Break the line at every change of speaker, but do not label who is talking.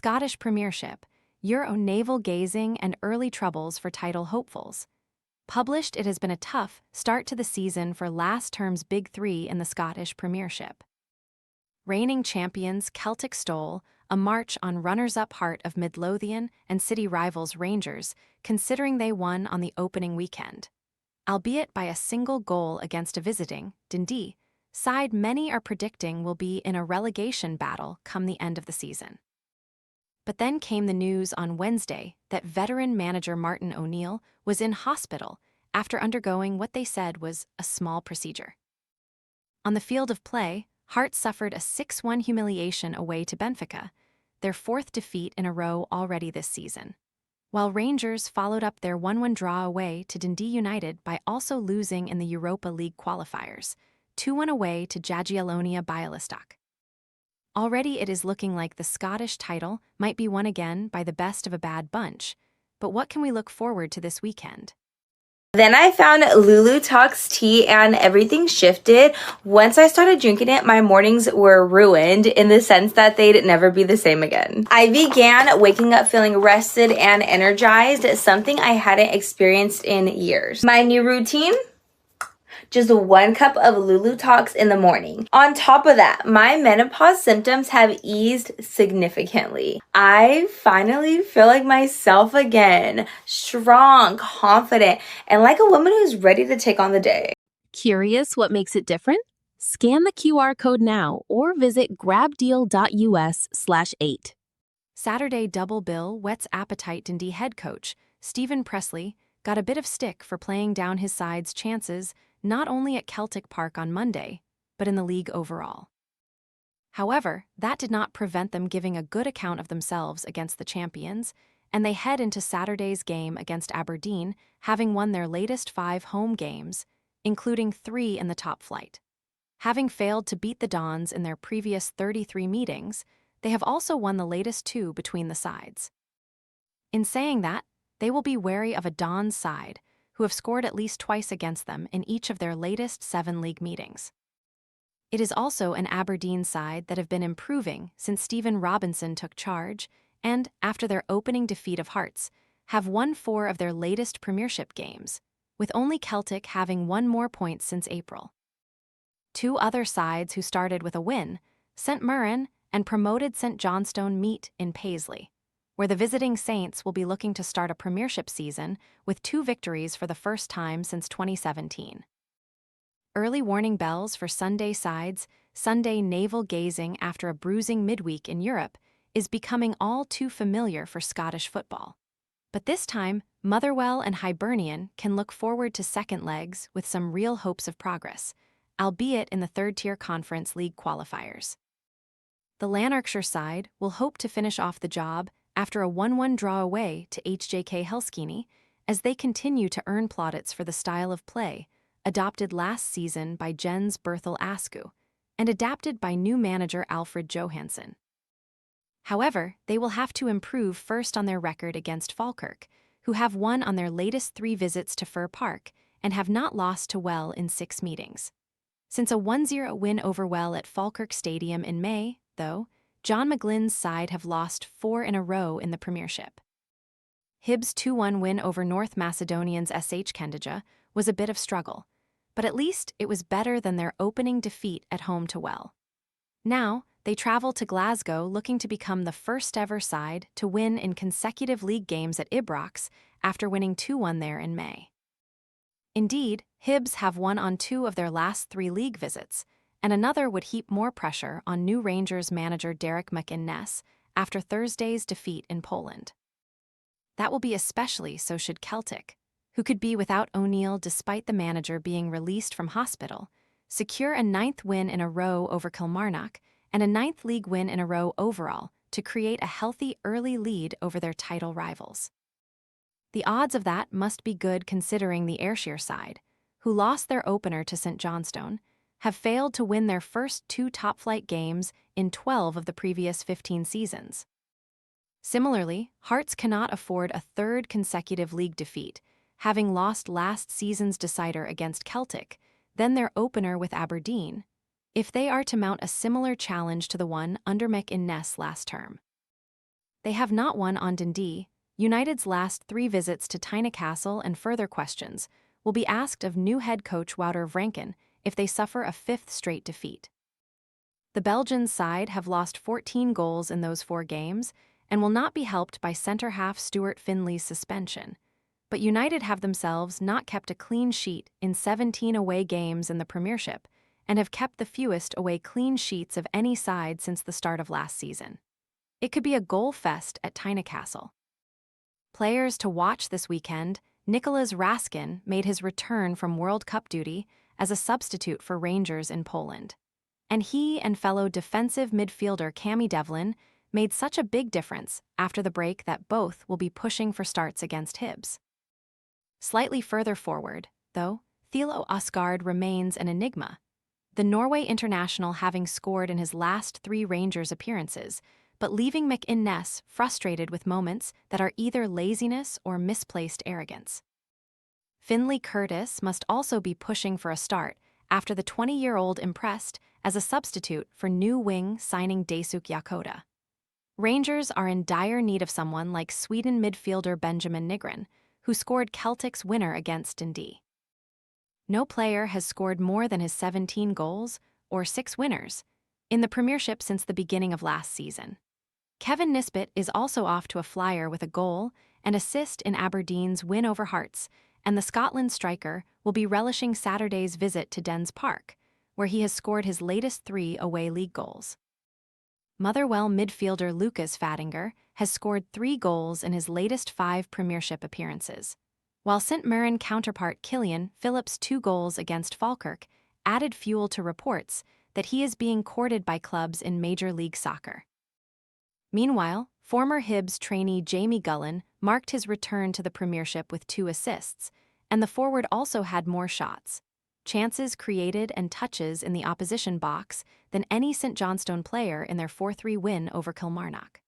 Scottish Premiership, Euro navel-gazing and early troubles for title hopefuls. Published, it has been a tough start to the season for last term's Big Three in the Scottish Premiership. Reigning champions Celtic stole a march on runners-up Heart of Midlothian and city rivals Rangers, considering they won on the opening weekend. Albeit by a single goal against a visiting Dundee side many are predicting will be in a relegation battle come the end of the season. But then came the news on Wednesday that veteran manager Martin O'Neill was in hospital after undergoing what they said was a small procedure. On the field of play, Hearts suffered a 6-1 humiliation away to Benfica, their fourth defeat in a row already this season, while Rangers followed up their 1-1 draw away to Dundee United by also losing in the Europa League qualifiers, 2-1 away to Jagiellonia Bialystok. Already it is looking like the Scottish title might be won again by the best of a bad bunch, but what can we look forward to this weekend?
Then I found Lulu Talks tea and everything shifted. Once I started drinking it, my mornings were ruined in the sense that they'd never be the same again. I began waking up feeling rested and energized, something I hadn't experienced in years. My new routine? Just 1 cup of Lulu Talks in the morning. On top of that, my menopause symptoms have eased significantly. I finally feel like myself again, strong, confident, and like a woman who's ready to take on the day.
Curious what makes it different? Scan the QR code now or visit grabdeal.us/8.
Saturday double bill whets appetite. Dundee head coach Stephen Pressley got a bit of stick for playing down his side's chances not only at Celtic Park on Monday, but in the league overall. However, that did not prevent them giving a good account of themselves against the champions, and they head into Saturday's game against Aberdeen, having won their latest 5 home games, including 3 in the top flight. Having failed to beat the Dons in their previous 33 meetings, they have also won the latest 2 between the sides. In saying that, they will be wary of a Dons side, who have scored at least twice against them in each of their latest 7 league meetings. It is also an Aberdeen side that have been improving since Stephen Robinson took charge and, after their opening defeat of Hearts, have won 4 of their latest Premiership games, with only Celtic having won more points since April. 2 other sides who started with a win, St Mirren and promoted St Johnstone, meet in Paisley, where the visiting Saints will be looking to start a Premiership season with 2 victories for the first time since 2017. Early warning bells for Sunday sides. Sunday navel-gazing after a bruising midweek in Europe is becoming all too familiar for Scottish football. But this time, Motherwell and Hibernian can look forward to second legs with some real hopes of progress, albeit in the third-tier Conference League qualifiers. The Lanarkshire side will hope to finish off the job after a 1-1 draw away to HJK Helsinki, as they continue to earn plaudits for the style of play adopted last season by Jens Berthel Askew and adapted by new manager Alfred Johansson. However, they will have to improve first on their record against Falkirk, who have won on their latest 3 visits to Fir Park and have not lost to Well in 6 meetings. Since a 1-0 win over Well at Falkirk Stadium in May, though, John McGlynn's side have lost 4 in a row in the Premiership. Hibs' 2-1 win over North Macedonian's SH Kendija was a bit of struggle, but at least it was better than their opening defeat at home to Well. Now, they travel to Glasgow looking to become the first-ever side to win in consecutive league games at Ibrox after winning 2-1 there in May. Indeed, Hibs have won on 2 of their last 3 league visits, and another would heap more pressure on new Rangers manager Derek McInnes after Thursday's defeat in Poland. That will be especially so should Celtic, who could be without O'Neill despite the manager being released from hospital, secure a 9th win in a row over Kilmarnock and a 9th league win in a row overall to create a healthy early lead over their title rivals. The odds of that must be good considering the Ayrshire side, who lost their opener to St Johnstone, have failed to win their first 2 top-flight games in 12 of the previous 15 seasons. Similarly, Hearts cannot afford a 3rd consecutive league defeat, having lost last season's decider against Celtic, then their opener with Aberdeen, if they are to mount a similar challenge to the one under McInnes last term. They have not won on Dundee. United's last 3 visits to Tynecastle and further questions will be asked of new head coach Wouter Vranken if they suffer a 5th straight defeat. The Belgian side have lost 14 goals in those 4 games and will not be helped by centre-half Stuart Findlay's suspension. But United have themselves not kept a clean sheet in 17 away games in the Premiership and have kept the fewest away clean sheets of any side since the start of last season. It could be a goal fest at Tynecastle. Players to watch this weekend: Nicolas Raskin made his return from World Cup duty as a substitute for Rangers in Poland. And he and fellow defensive midfielder Cammy Devlin made such a big difference after the break that both will be pushing for starts against Hibs. Slightly further forward, though, Thilo Osgaard remains an enigma, the Norway international having scored in his last 3 Rangers appearances, but leaving McInnes frustrated with moments that are either laziness or misplaced arrogance. Finlay Curtis must also be pushing for a start after the 20-year-old impressed as a substitute for new wing signing Daesuk Yakoda. Rangers are in dire need of someone like Sweden midfielder Benjamin Nygren, who scored Celtic's winner against Dundee. No player has scored more than his 17 goals, or 6 winners, in the Premiership since the beginning of last season. Kevin Nisbet is also off to a flyer with a goal and assist in Aberdeen's win over Hearts, and the Scotland striker will be relishing Saturday's visit to Dens Park, where he has scored his latest 3 away league goals. Motherwell midfielder Lucas Fadinger has scored 3 goals in his latest 5 Premiership appearances, while St Mirren counterpart Killian Phillips' 2 goals against Falkirk added fuel to reports that he is being courted by clubs in Major League Soccer. Meanwhile, former Hibs trainee Jamie Gullen marked his return to the Premiership with 2 assists, and the forward also had more shots, chances created and touches in the opposition box than any St Johnstone player in their 4-3 win over Kilmarnock.